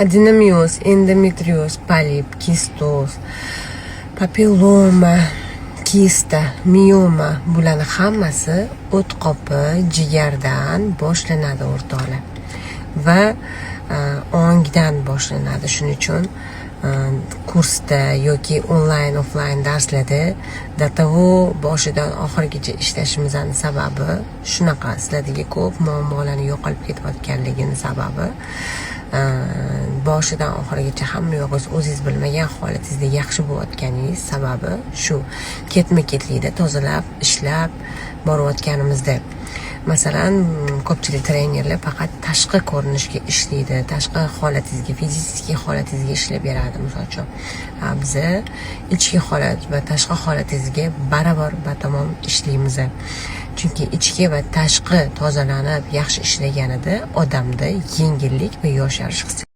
adenomyoz, endometrioz, polip, kistoz, papilloma, kista, mioma bularning hammasi o't qopi jigardan boshlanadi o'rtoqlar va ongdan boshlanadi. Shuning uchun kursda yoki onlayn offlayn darslarda datovo boshidan oxirigacha ishlashimizning sababi shunaqa. Sizlardagi ko'p muammolarni yo'qolib ketayotganligini sababi boshidan oxirigacha hamma yog'ingiz o'zingiz bilmagan holatingizda yaxshi bo'layotganingiz sababi shu. Ketma-ketlikda tozalab, ishlab borayotganimizda. Masalan, ko'pchilik trenerlar faqat tashqi ko'rinishga ishlaydi, tashqi holatingizga, fiziki holatingizga ishlab beradi. Misol uchun, biz ichki holat va tashqi holatingizga batamom ishlaymiz. Chunki ichki va tashqi tozalanib, yaxshi ishlaganida odamda yengillik va yosharish hissi